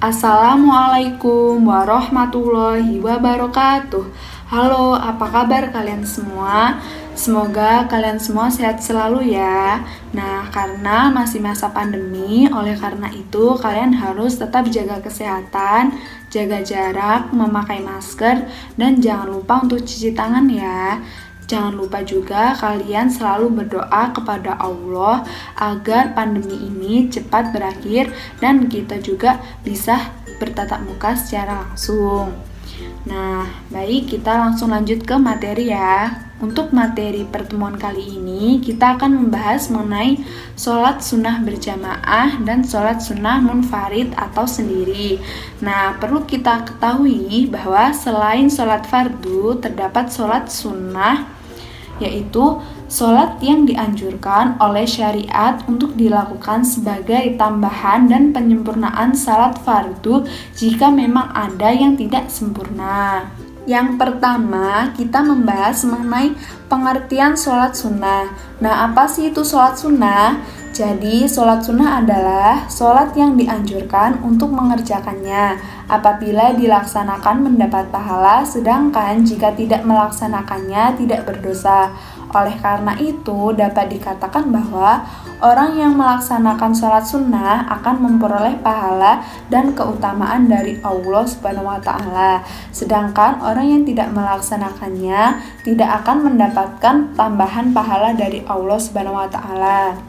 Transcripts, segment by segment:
Assalamualaikum warahmatullahi wabarakatuh. Halo, apa kabar kalian semua? Semoga kalian semua sehat selalu ya. Nah, karena masih masa pandemi, oleh karena itu kalian harus tetap jaga kesehatan, jaga jarak, memakai masker, dan jangan lupa untuk cuci tangan ya. Jangan lupa juga kalian selalu berdoa kepada Allah agar pandemi ini cepat berakhir dan kita juga bisa bertatap muka secara langsung. Nah, baik, kita langsung lanjut ke materi ya. Untuk materi pertemuan kali ini, kita akan membahas mengenai sholat sunnah berjamaah dan sholat sunnah munfarid atau sendiri. Nah, perlu kita ketahui bahwa selain sholat fardu, terdapat sholat sunnah, yaitu sholat yang dianjurkan oleh syariat untuk dilakukan sebagai tambahan dan penyempurnaan salat fardu jika memang ada yang tidak sempurna. Yang pertama, kita membahas mengenai pengertian sholat sunnah. Nah, apa sih itu sholat sunnah? Jadi, sholat sunnah adalah sholat yang dianjurkan untuk mengerjakannya apabila dilaksanakan mendapat pahala, sedangkan jika tidak melaksanakannya tidak berdosa. Oleh karena itu, dapat dikatakan bahwa orang yang melaksanakan sholat sunnah akan memperoleh pahala dan keutamaan dari Allah Subhanahu wa Ta'ala. Sedangkan orang yang tidak melaksanakannya tidak akan mendapatkan tambahan pahala dari Allah Subhanahu wa Ta'ala.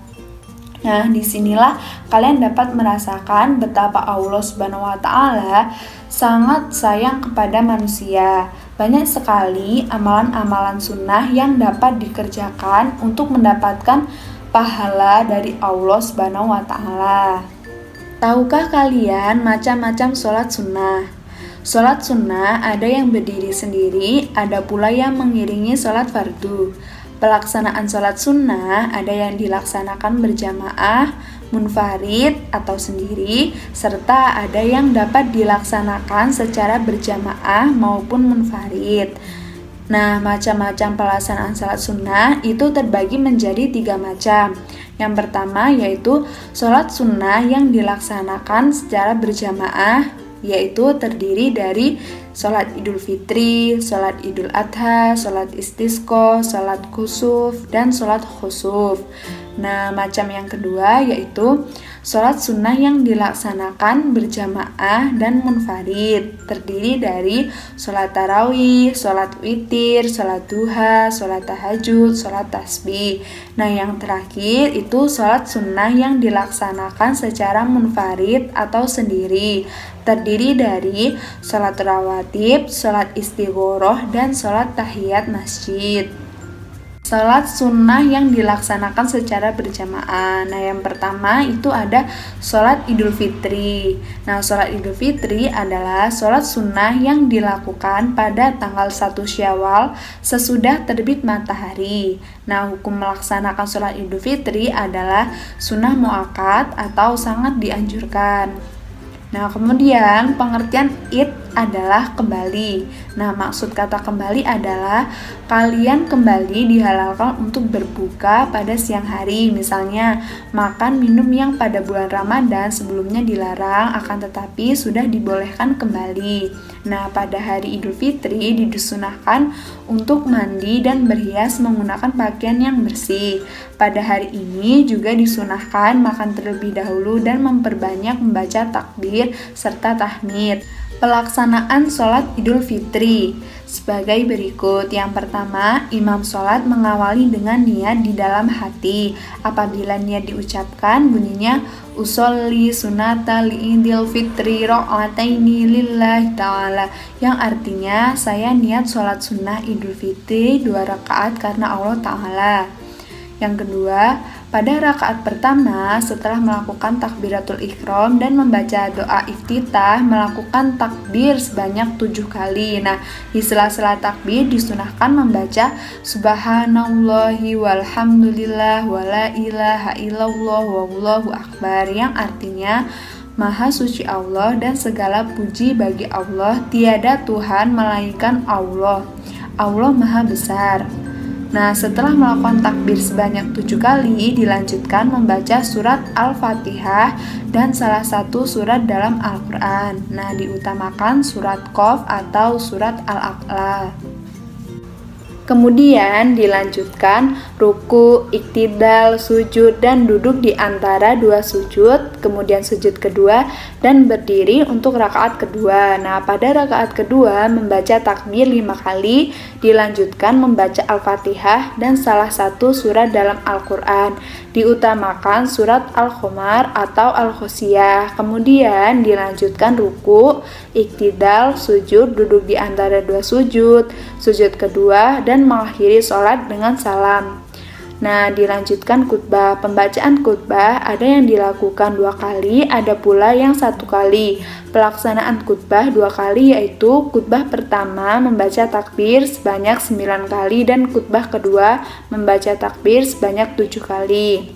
Nah, disinilah kalian dapat merasakan betapa Allah Subhanahu wa Ta'ala sangat sayang kepada manusia. Banyak sekali amalan-amalan sunnah yang dapat dikerjakan untuk mendapatkan pahala dari Allah Subhanahu wa Ta'ala. Tahukah kalian macam-macam sholat sunnah? Sholat sunnah ada yang berdiri sendiri, ada pula yang mengiringi sholat fardu. Pelaksanaan sholat sunnah ada yang dilaksanakan berjamaah, munfarid atau sendiri, serta ada yang dapat dilaksanakan secara berjamaah maupun munfarid. Nah, macam-macam pelaksanaan sholat sunnah itu terbagi menjadi 3 macam. Yang pertama yaitu sholat sunnah yang dilaksanakan secara berjamaah, yaitu terdiri dari sholat Idul Fitri, sholat Idul Adha, sholat Istisqa, sholat Kusuf, dan sholat Khusuf. Nah, macam yang kedua yaitu sholat sunnah yang dilaksanakan berjamaah dan munfarid, terdiri dari sholat tarawih, sholat witir, sholat duha, sholat tahajud, sholat tasbih. Nah, yang terakhir itu sholat sunnah yang dilaksanakan secara munfarid atau sendiri, terdiri dari sholat rawatib, sholat istighoroh, dan sholat tahiyat masjid. Sholat sunnah yang dilaksanakan secara berjamaah. Nah, yang pertama itu ada sholat Idul Fitri. Nah, sholat Idul Fitri adalah sholat sunnah yang dilakukan pada tanggal 1 Syawal sesudah terbit matahari. Nah, hukum melaksanakan sholat Idul Fitri adalah sunnah muakkad atau sangat dianjurkan. Nah, kemudian pengertian Id adalah kembali. Nah, maksud kata kembali adalah kalian kembali dihalalkan untuk berbuka pada siang hari. Misalnya, makan minum yang pada bulan Ramadan sebelumnya dilarang, akan tetapi sudah dibolehkan kembali. Nah, pada hari Idul Fitri disunahkan untuk mandi dan berhias menggunakan pakaian yang bersih. Pada hari ini juga disunahkan makan terlebih dahulu dan memperbanyak membaca takbir serta tahmid. Pelaksanaan sholat Idul Fitri sebagai berikut. Yang pertama, imam sholat mengawali dengan niat di dalam hati. Apabila niat diucapkan, bunyinya usolli sunata li'idil fitri ra'ataini lillahi ta'ala, yang artinya saya niat sholat sunnah Idul Fitri 2 rakaat karena Allah Ta'ala. Yang kedua, pada rakaat pertama setelah melakukan takbiratul ihram dan membaca doa iftitah, melakukan takbir sebanyak 7 kali. Nah, di sela-sela takbir disunahkan membaca subhanallahi walhamdulillah wala ilaha illallah wallahu akbar, yang artinya Maha suci Allah dan segala puji bagi Allah, tiada Tuhan melainkan Allah. Allah Maha besar. Nah, setelah melakukan takbir sebanyak 7 kali, dilanjutkan membaca surat Al-Fatihah dan salah satu surat dalam Al-Quran. Nah, diutamakan surat Qaf atau surat Al-A'la. Kemudian dilanjutkan ruku, iktidal, sujud, dan duduk di antara dua sujud, kemudian sujud kedua, dan berdiri untuk rakaat kedua. Nah, pada rakaat kedua membaca takbir 5 kali, dilanjutkan membaca Al-Fatihah dan salah satu surat dalam Al-Quran. Diutamakan surat Al-Qamar atau Al-Ghasyiyah. Kemudian dilanjutkan ruku, iktidal, sujud, duduk di antara dua sujud, sujud kedua, dan mengakhiri sholat dengan salam. Nah, dilanjutkan khutbah. Pembacaan khutbah ada yang dilakukan 2 kali, ada pula yang 1 kali. Pelaksanaan khutbah 2 kali yaitu khutbah pertama membaca takbir sebanyak 9 kali dan khutbah kedua membaca takbir sebanyak 7 kali.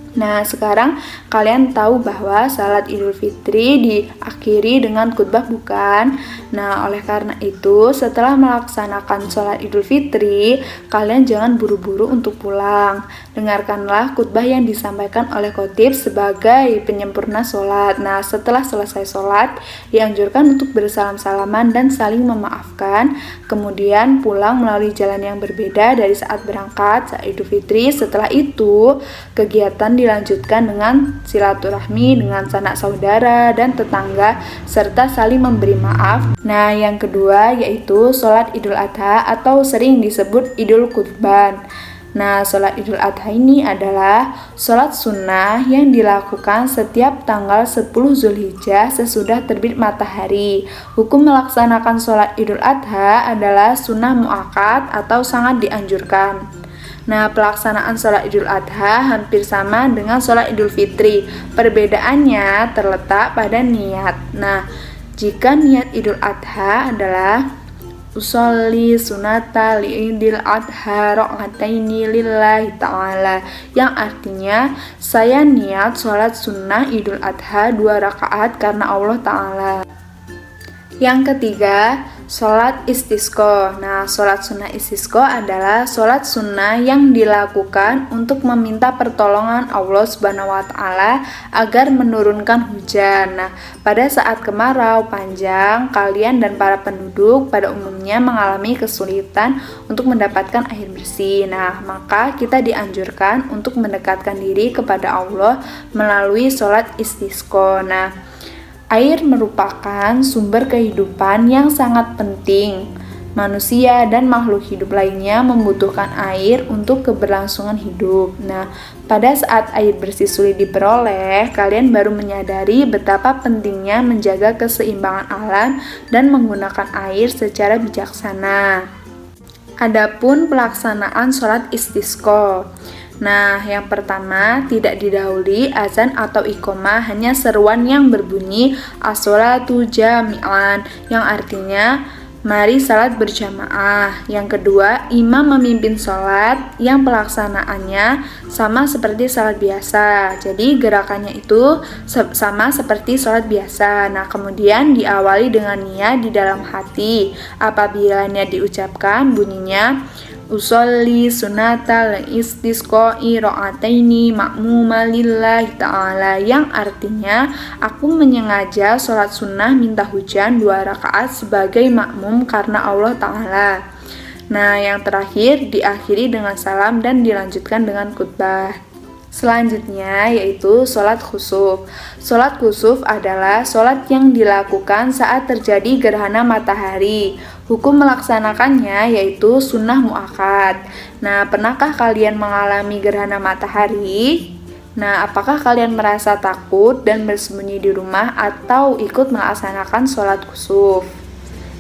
Nah, sekarang kalian tahu bahwa salat Idul Fitri diakhiri dengan khutbah bukan? Nah, oleh karena itu, setelah melaksanakan salat Idul Fitri, kalian jangan buru-buru untuk pulang. Dengarkanlah khutbah yang disampaikan oleh khotib sebagai penyempurna salat. Nah, setelah selesai salat, dianjurkan untuk bersalam-salaman dan saling memaafkan, kemudian pulang melalui jalan yang berbeda dari saat berangkat saat Idul Fitri. Setelah itu, kegiatan dilanjutkan dengan silaturahmi dengan sanak saudara dan tetangga serta saling memberi maaf. Nah, yang kedua yaitu sholat Idul Adha atau sering disebut Idul Kurban. Nah, sholat Idul Adha ini adalah sholat sunnah yang dilakukan setiap tanggal 10 Zulhijjah sesudah terbit matahari. Hukum melaksanakan sholat Idul Adha adalah sunnah muakkad atau sangat dianjurkan. Nah, pelaksanaan sholat Idul Adha hampir sama dengan sholat Idul Fitri. Perbedaannya terletak pada niat. Nah, jika niat Idul Adha adalah usolli sunata li'idil adha ra'ataini lillahi ta'ala, yang artinya saya niat sholat sunnah Idul Adha 2 rakaat karena Allah Ta'ala. Yang ketiga, sholat istisqa. Nah, sholat sunnah istisqa adalah sholat sunnah yang dilakukan untuk meminta pertolongan Allah Subhanahu wa Ta'ala agar menurunkan hujan. Nah, pada saat kemarau panjang, kalian dan para penduduk pada umumnya mengalami kesulitan untuk mendapatkan air bersih. Nah, maka kita dianjurkan untuk mendekatkan diri kepada Allah melalui sholat istisqa. Nah, air merupakan sumber kehidupan yang sangat penting. Manusia dan makhluk hidup lainnya membutuhkan air untuk keberlangsungan hidup. Nah, pada saat air bersih sulit diperoleh, kalian baru menyadari betapa pentingnya menjaga keseimbangan alam dan menggunakan air secara bijaksana. Adapun pelaksanaan sholat istisqa. Nah, yang pertama, tidak didahului azan atau iqomah, hanya seruan yang berbunyi as-sholatu jami'an, yang artinya mari salat berjamaah. Yang kedua, imam memimpin salat yang pelaksanaannya sama seperti salat biasa. Jadi gerakannya itu sama seperti salat biasa. Nah, kemudian diawali dengan niat di dalam hati. Apabila niat diucapkan, bunyinya usolli sunatal istisqai ra'ataini ma'muma lillahi ta'ala, yang artinya aku menyengaja sholat sunnah minta hujan 2 rakaat sebagai makmum karena Allah Ta'ala. Nah, yang terakhir diakhiri dengan salam dan dilanjutkan dengan khutbah. Selanjutnya yaitu sholat khusuf. Sholat khusuf adalah sholat yang dilakukan saat terjadi gerhana matahari. Hukum melaksanakannya yaitu sunnah muakkad. Nah, pernahkah kalian mengalami gerhana matahari? Nah, apakah kalian merasa takut dan bersembunyi di rumah atau ikut melaksanakan sholat khusuf?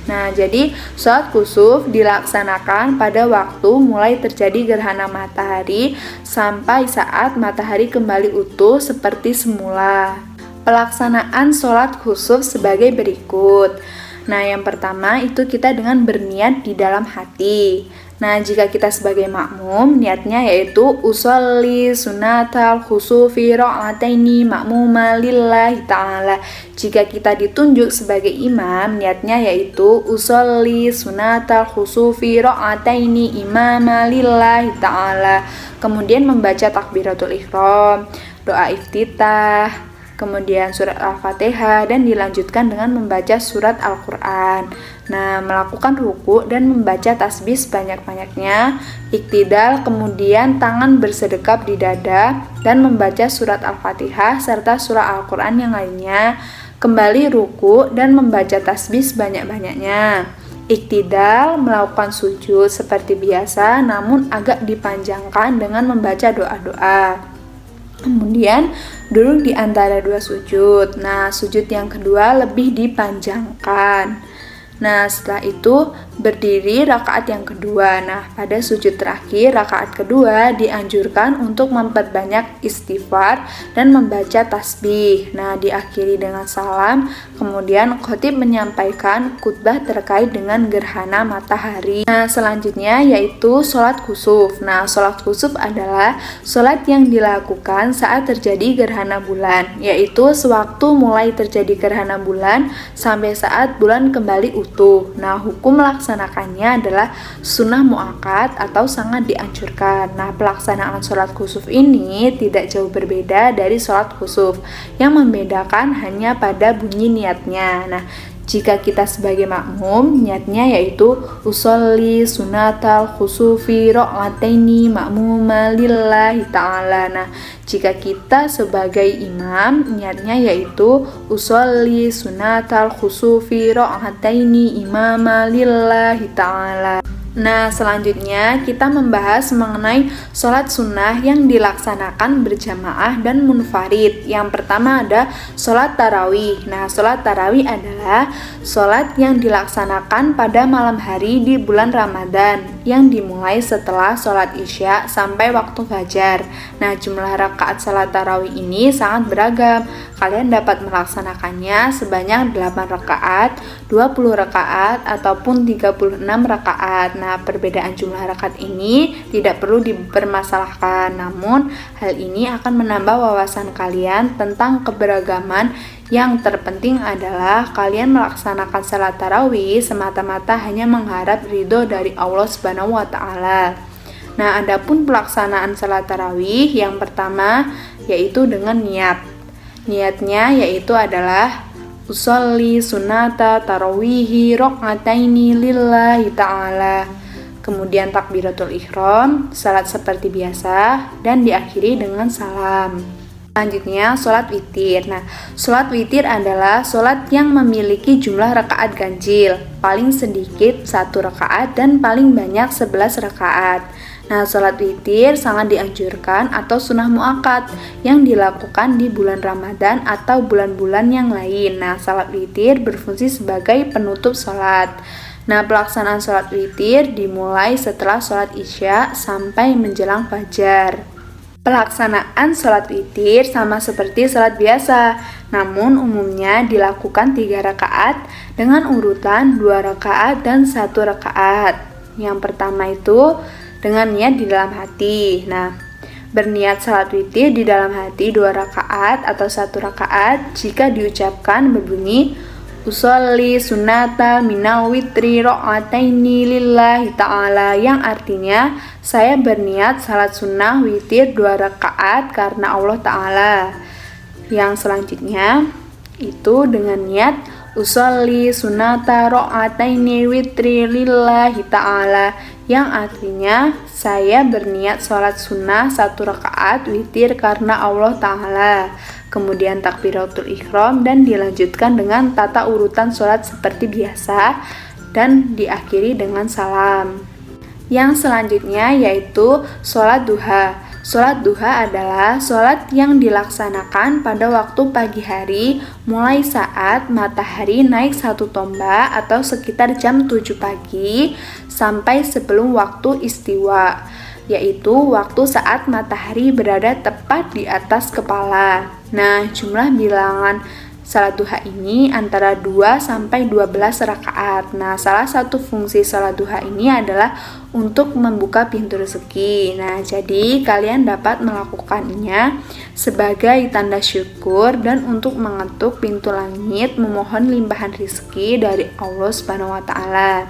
Nah, jadi sholat khusuf dilaksanakan pada waktu mulai terjadi gerhana matahari sampai saat matahari kembali utuh seperti semula. Pelaksanaan sholat khusuf sebagai berikut. Nah, yang pertama itu kita dengan berniat di dalam hati. Nah, jika kita sebagai makmum, niatnya yaitu usolli sunatal khusufi ra'ataini ma'muma lillahi ta'ala. Jika kita ditunjuk sebagai imam, niatnya yaitu usolli sunatal khusufi ra'ataini imama lillahi ta'ala. Kemudian membaca takbiratul ihram, doa iftitah, kemudian surat Al-Fatihah, dan dilanjutkan dengan membaca surat Al-Quran. Nah, melakukan ruku dan membaca tasbih sebanyak-banyaknya, iktidal, kemudian tangan bersedekap di dada, dan membaca surat Al-Fatihah serta surat Al-Quran yang lainnya, kembali ruku dan membaca tasbih sebanyak-banyaknya. Iktidal, melakukan sujud seperti biasa namun agak dipanjangkan dengan membaca doa-doa. Kemudian duduk di antara dua sujud. Nah, sujud yang kedua lebih dipanjangkan. Nah, setelah itu berdiri rakaat yang kedua. Nah, pada sujud terakhir rakaat kedua dianjurkan untuk memperbanyak istighfar dan membaca tasbih. Nah, diakhiri dengan salam. Kemudian khatib menyampaikan khutbah terkait dengan gerhana matahari. Nah, selanjutnya yaitu sholat khusuf. Nah, sholat khusuf adalah sholat yang dilakukan saat terjadi gerhana bulan, yaitu sewaktu mulai terjadi gerhana bulan sampai saat bulan kembali utuh. Nah, hukum melaksanakannya adalah sunnah muakkad atau sangat dianjurkan. Nah, pelaksanaan sholat khusuf ini tidak jauh berbeda dari sholat khusuf. Yang membedakan hanya pada bunyi niatnya. Nah, jika kita sebagai makmum, niatnya yaitu usolli sunatal khusufi ra'ataini ma'muma lillahi ta'ala. Nah, jika kita sebagai imam, niatnya yaitu usolli sunatal khusufi ra'ataini imama lillahi ta'ala. Nah, selanjutnya kita membahas mengenai sholat sunnah yang dilaksanakan berjamaah dan munfarid. Yang pertama ada sholat tarawih. Nah, sholat tarawih adalah sholat yang dilaksanakan pada malam hari di bulan Ramadan, yang dimulai setelah sholat isya sampai waktu fajar. Nah, jumlah rakaat sholat tarawih ini sangat beragam. Kalian dapat melaksanakannya sebanyak 8 rakaat, 20 rakaat, ataupun 36 rakaat. Nah, perbedaan jumlah rakaat ini tidak perlu dipermasalahkan, namun hal ini akan menambah wawasan kalian tentang keberagaman. Yang terpenting adalah kalian melaksanakan salat tarawih semata-mata hanya mengharap ridho dari Allah Subhanahu wa Ta'ala. Nah, adapun pelaksanaan salat tarawih yang pertama yaitu dengan niat. Niatnya yaitu adalah usolli sunnata tarawihi raq'ataini lillahi ta'ala. Kemudian takbiratul ihram, salat seperti biasa, dan diakhiri dengan salam. Selanjutnya sholat witir. Nah, sholat witir adalah sholat yang memiliki jumlah rakaat ganjil, paling sedikit 1 rakaat dan paling banyak 11 rakaat. Nah, sholat witir sangat dianjurkan atau sunnah muakkad yang dilakukan di bulan Ramadan atau bulan-bulan yang lain. Nah, sholat witir berfungsi sebagai penutup sholat. Nah, pelaksanaan sholat witir dimulai setelah sholat isya sampai menjelang fajar. Pelaksanaan sholat witir sama seperti sholat biasa, namun umumnya dilakukan 3 rakaat dengan urutan 2 rakaat dan 1 rakaat. Yang pertama itu dengan niat di dalam hati. Nah, berniat sholat witir di dalam hati 2 rakaat atau 1 rakaat jika diucapkan berbunyi usolli sunnata minal witri ra'ataini lillahi ta'ala, yang artinya saya berniat salat sunnah witir 2 rakaat karena Allah Ta'ala. Yang selanjutnya itu dengan niat usolli sunnata ra'ataini witri lillahi ta'ala, yang artinya saya berniat sholat sunnah 1 rakaat witir karena Allah Ta'ala. Kemudian takbiratul ihram dan dilanjutkan dengan tata urutan sholat seperti biasa dan diakhiri dengan salam. Yang selanjutnya yaitu sholat duha. Sholat duha adalah sholat yang dilaksanakan pada waktu pagi hari mulai saat matahari naik 1 tombak atau sekitar jam 7 pagi sampai sebelum waktu istiwa, yaitu waktu saat matahari berada tepat di atas kepala. Nah, jumlah bilangan salat duha ini antara 2 sampai 12 rakaat. Nah, salah satu fungsi salat duha ini adalah untuk membuka pintu rezeki. Nah, jadi kalian dapat melakukannya sebagai tanda syukur dan untuk mengetuk pintu langit memohon limpahan rezeki dari Allah Subhanahu wa taala.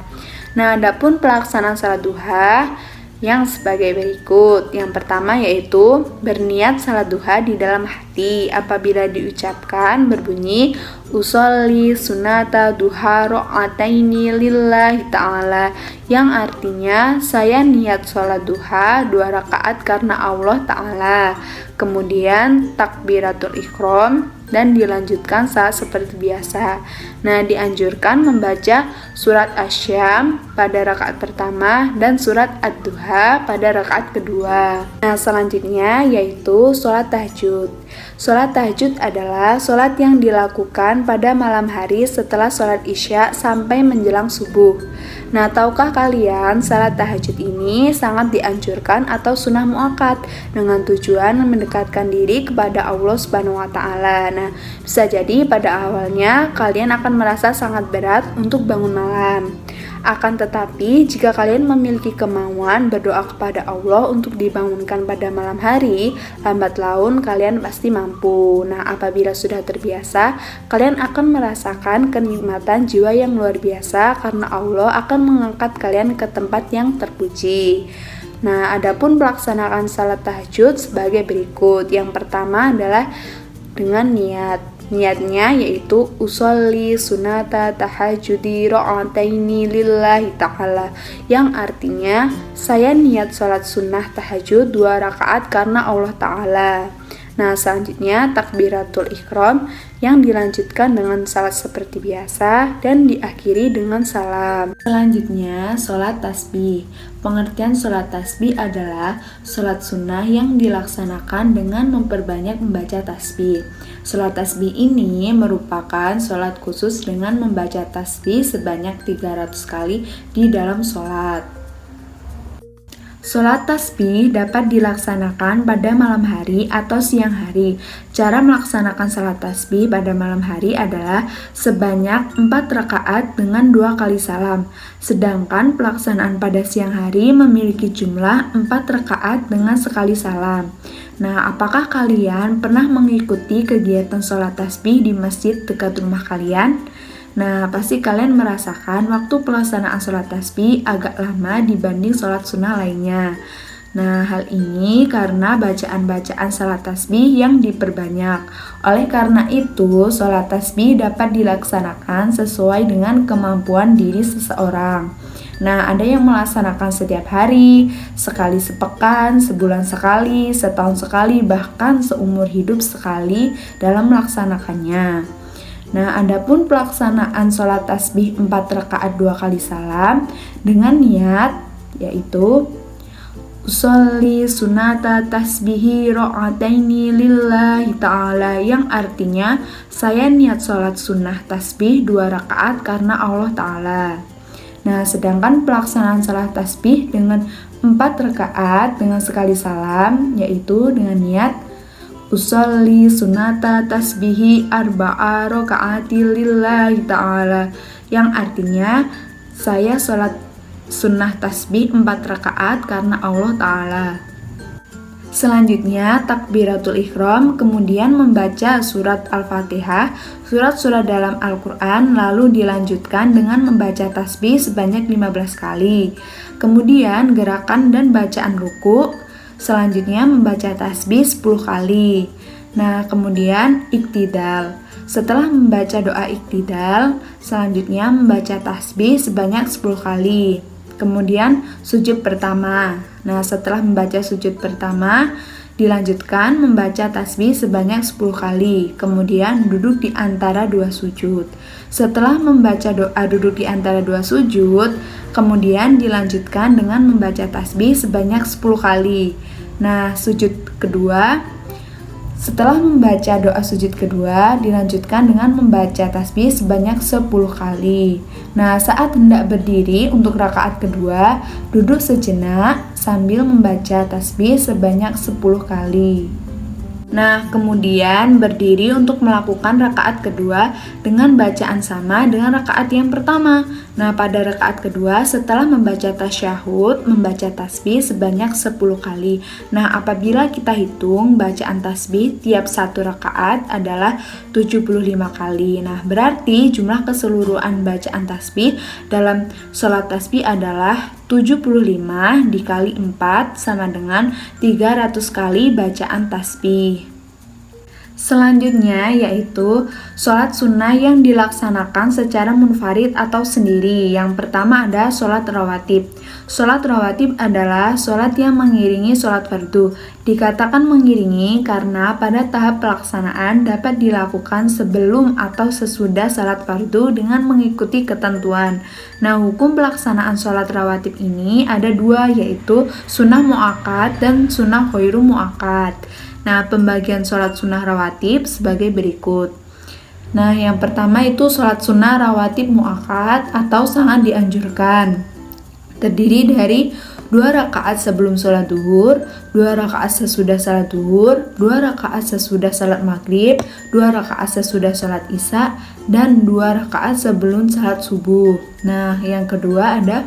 Nah, adapun pelaksanaan salat duha yang sebagai berikut. Yang pertama yaitu berniat salat duha di dalam hati. Apabila diucapkan berbunyi usolli sunata duha ro'ataini lillahi ta'ala, yang artinya saya niat salat duha 2 rakaat karena Allah ta'ala. Kemudian takbiratul ihram dan dilanjutkan saat seperti biasa. Nah, dianjurkan membaca surat Asy-Syam pada rakaat pertama dan surat Ad-Duha pada rakaat kedua. Nah, selanjutnya yaitu sholat tahajud. Sholat tahajud adalah sholat yang dilakukan pada malam hari setelah sholat Isya sampai menjelang subuh. Nah, tahukah kalian salat tahajud ini sangat dianjurkan atau sunnah muakkad dengan tujuan mendekatkan diri kepada Allah Subhanahu wa taala. Nah, bisa jadi pada awalnya kalian akan merasa sangat berat untuk bangun malam. Akan tetapi, jika kalian memiliki kemauan berdoa kepada Allah untuk dibangunkan pada malam hari, lambat laun kalian pasti mampu. Nah, apabila sudah terbiasa, kalian akan merasakan kenikmatan jiwa yang luar biasa karena Allah akan mengangkat kalian ke tempat yang terpuji. Nah, adapun pelaksanaan salat tahajud sebagai berikut. Yang pertama adalah dengan niat. Niatnya yaitu usolli sunata tahajudi ro'ataini lillahi ta'ala, yang artinya saya niat sholat sunnah tahajud 2 rakaat karena Allah ta'ala. Nah, selanjutnya takbiratul ihram yang dilanjutkan dengan salat seperti biasa dan diakhiri dengan salam. Selanjutnya, sholat tasbih. Pengertian sholat tasbih adalah sholat sunnah yang dilaksanakan dengan memperbanyak membaca tasbih. Sholat tasbih ini merupakan sholat khusus dengan membaca tasbih sebanyak 300 kali di dalam sholat. Sholat tasbih dapat dilaksanakan pada malam hari atau siang hari. Cara melaksanakan sholat tasbih pada malam hari adalah sebanyak 4 rakaat dengan 2 kali salam. Sedangkan pelaksanaan pada siang hari memiliki jumlah 4 rakaat dengan sekali salam. Nah, apakah kalian pernah mengikuti kegiatan sholat tasbih di masjid dekat rumah kalian? Nah, pasti kalian merasakan waktu pelaksanaan sholat tasbih agak lama dibanding sholat sunnah lainnya. Nah, hal ini karena bacaan-bacaan sholat tasbih yang diperbanyak. Oleh karena itu, sholat tasbih dapat dilaksanakan sesuai dengan kemampuan diri seseorang. Nah, ada yang melaksanakan setiap hari, sekali sepekan, sebulan sekali, setahun sekali, bahkan seumur hidup sekali dalam melaksanakannya. Nah, adapun pelaksanaan sholat tasbih 4 rakaat 2 kali salam dengan niat yaitu usolli sunata tasbihi ro'ataini lillahi ta'ala, yang artinya saya niat sholat sunnah tasbih 2 rakaat karena Allah ta'ala. Nah, sedangkan pelaksanaan sholat tasbih dengan 4 rakaat dengan sekali salam yaitu dengan niat usolli sunata tasbihi arba'a rakaati lillahi ta'ala, yang artinya saya sholat sunnah tasbih 4 rakaat karena Allah ta'ala. Selanjutnya takbiratul ihram, kemudian membaca surat Al-Fatihah, surat-surat dalam Al-Quran, lalu dilanjutkan dengan membaca tasbih sebanyak 15 kali. Kemudian gerakan dan bacaan ruku'. Selanjutnya membaca tasbih 10 kali. Nah, kemudian iktidal. Setelah membaca doa iktidal, selanjutnya membaca tasbih sebanyak 10 kali. Kemudian sujud pertama. Nah, setelah membaca sujud pertama, dilanjutkan membaca tasbih sebanyak 10 kali. Kemudian duduk di antara 2 sujud. Setelah membaca doa duduk di antara 2 sujud, kemudian dilanjutkan dengan membaca tasbih sebanyak 10 kali. Nah, sujud kedua, setelah membaca doa sujud kedua, dilanjutkan dengan membaca tasbih sebanyak 10 kali. Nah, saat hendak berdiri untuk rakaat kedua, duduk sejenak sambil membaca tasbih sebanyak 10 kali. Nah, kemudian berdiri untuk melakukan rakaat kedua dengan bacaan sama dengan rakaat yang pertama. Nah, pada rakaat kedua setelah membaca tasyahud, membaca tasbih sebanyak 10 kali. Nah, apabila kita hitung bacaan tasbih tiap satu rakaat adalah 75 kali. Nah, berarti jumlah keseluruhan bacaan tasbih dalam sholat tasbih adalah 75 dikali 4 sama dengan 300 kali bacaan tasbih. Selanjutnya yaitu sholat sunnah yang dilaksanakan secara munfarid atau sendiri. Yang pertama ada sholat rawatib. Sholat rawatib adalah sholat yang mengiringi sholat fardu. Dikatakan mengiringi karena pada tahap pelaksanaan dapat dilakukan sebelum atau sesudah sholat fardu dengan mengikuti ketentuan. Nah, hukum pelaksanaan sholat rawatib ini ada dua, yaitu sunnah mu'akkad dan sunnah ghairu mu'akkad. Nah, pembagian sholat sunnah rawatib sebagai berikut. Nah, yang pertama itu sholat sunnah rawatib mu'akkad atau sangat dianjurkan. Terdiri dari 2 rakaat sebelum sholat duhur, 2 rakaat sesudah sholat duhur, 2 rakaat sesudah sholat maghrib, 2 rakaat sesudah sholat isya, dan 2 rakaat sebelum sholat subuh. Nah, yang kedua ada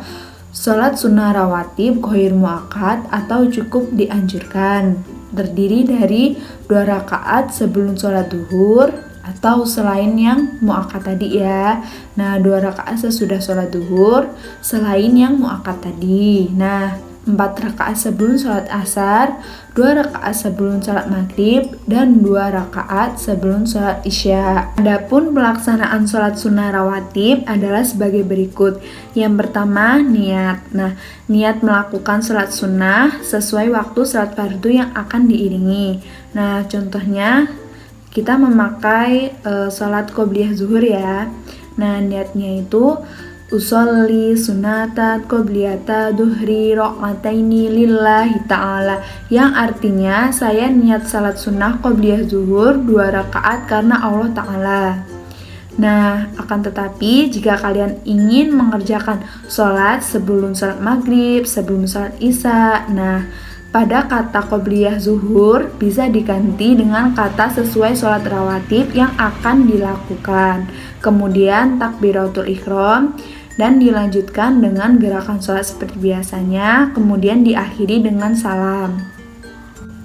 sholat sunnah rawatib ghairu mu'akkad atau cukup dianjurkan. Terdiri dari 2 rakaat sebelum sholat duhur atau selain yang mu'akkad tadi ya. Nah, 2 rakaat sesudah sholat duhur selain yang mu'akkad tadi. Nah, 4 rakaat sebelum sholat asar, 2 rakaat sebelum sholat maghrib, dan 2 rakaat sebelum sholat isya. Adapun pelaksanaan sholat sunnah rawatib adalah sebagai berikut. Yang pertama, niat. Nah, niat melakukan sholat sunnah sesuai waktu sholat fardu yang akan diiringi. Nah, contohnya kita memakai sholat qobliyah zuhur ya. Nah, niatnya itu usolli sunatan qobliyata duhri rok'ataini lillahi ta'ala, yang artinya saya niat salat sunnah qobliyah zuhur 2 rakaat karena Allah Ta'ala. Nah, akan tetapi jika kalian ingin mengerjakan sholat sebelum sholat maghrib, sebelum sholat isya, nah pada kata qobliyah zuhur bisa diganti dengan kata sesuai sholat rawatib yang akan dilakukan. Kemudian takbiratul ihram dan dilanjutkan dengan gerakan sholat seperti biasanya, kemudian diakhiri dengan salam.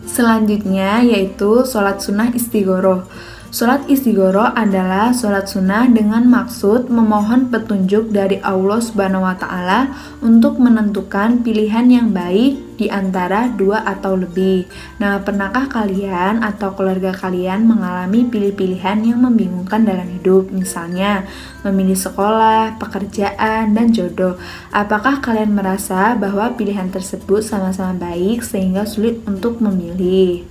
Selanjutnya yaitu sholat sunnah istighoroh. Sholat istighoroh adalah sholat sunnah dengan maksud memohon petunjuk dari Allah Subhanahu wa Ta'ala untuk menentukan pilihan yang baik di antara 2 atau lebih. Nah, pernahkah kalian atau keluarga kalian mengalami pilih-pilihan yang membingungkan dalam hidup? Misalnya, memilih sekolah, pekerjaan, dan jodoh. Apakah kalian merasa bahwa pilihan tersebut sama-sama baik sehingga sulit untuk memilih?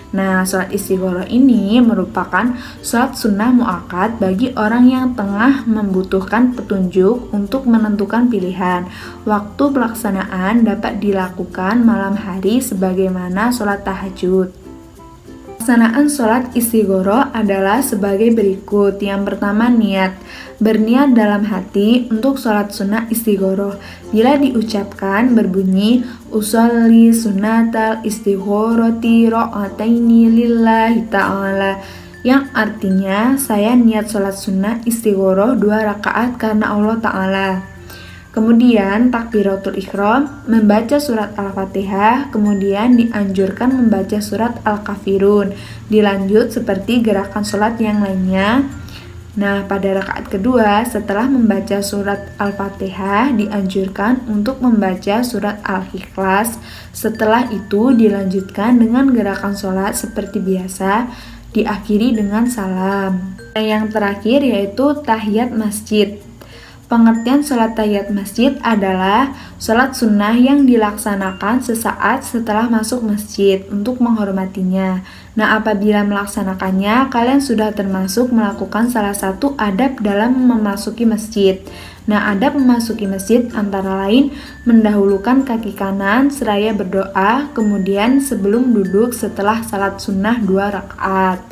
Nah, sholat istighoroh ini merupakan sholat sunnah mu'akkad bagi orang yang tengah membutuhkan petunjuk untuk menentukan pilihan. Waktu pelaksanaan dapat dilakukan malam hari sebagaimana sholat tahajud. Pelaksanaan sholat istighoroh adalah sebagai berikut. Yang pertama, niat. Berniat dalam hati untuk sholat sunnah istighoroh. Bila diucapkan berbunyi usolli sunnatal istighoroti ro'ataini lillahi ta'ala, yang artinya saya niat sholat sunnah istighoroh 2 rakaat karena Allah Ta'ala. Kemudian takbiratul ihram, membaca surat Al-Fatihah, kemudian dianjurkan membaca surat Al-Kafirun. Dilanjut seperti gerakan sholat yang lainnya. Nah, pada rakaat kedua setelah membaca surat Al-Fatihah dianjurkan untuk membaca surat Al-Ikhlas. Setelah itu dilanjutkan dengan gerakan sholat seperti biasa, diakhiri dengan salam. Yang terakhir yaitu tahiyat masjid. Pengertian sholat tahiyat masjid adalah sholat sunnah yang dilaksanakan sesaat setelah masuk masjid untuk menghormatinya. Nah, apabila melaksanakannya, kalian sudah termasuk melakukan salah satu adab dalam memasuki masjid. Nah, adab memasuki masjid antara lain mendahulukan kaki kanan seraya berdoa, kemudian sebelum duduk setelah salat sunnah 2 rakaat.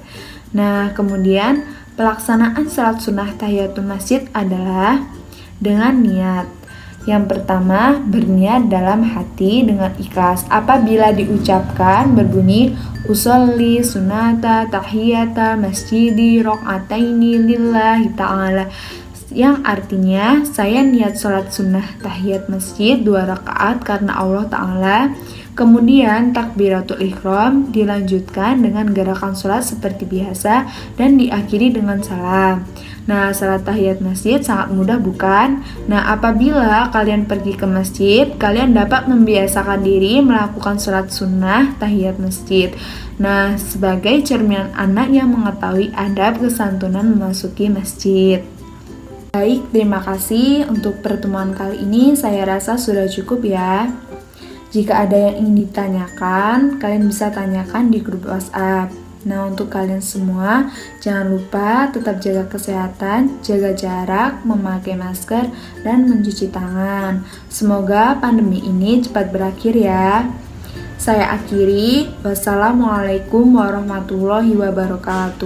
Nah, kemudian pelaksanaan salat sunnah tahiyatul masjid adalah dengan niat. Yang pertama, berniat dalam hati dengan ikhlas. Apabila diucapkan berbunyi usolli sunata tahiyata masjidi rok'ataini lillahi ta'ala, yang artinya saya niat sholat sunnah tahiyat masjid 2 rakaat karena Allah Ta'ala. Kemudian takbiratul ihram dilanjutkan dengan gerakan sholat seperti biasa dan diakhiri dengan salam. Nah, salat tahiyat masjid sangat mudah bukan? Nah, apabila kalian pergi ke masjid, kalian dapat membiasakan diri melakukan sholat sunnah tahiyat masjid. Nah, sebagai cerminan anak yang mengetahui adab kesantunan memasuki masjid. Baik, terima kasih untuk pertemuan kali ini. Saya rasa sudah cukup ya. Jika ada yang ingin ditanyakan, kalian bisa tanyakan di grup WhatsApp. Nah, untuk kalian semua, jangan lupa tetap jaga kesehatan, jaga jarak, memakai masker, dan mencuci tangan. Semoga pandemi ini cepat berakhir ya. Saya akhiri. Wassalamualaikum warahmatullahi wabarakatuh.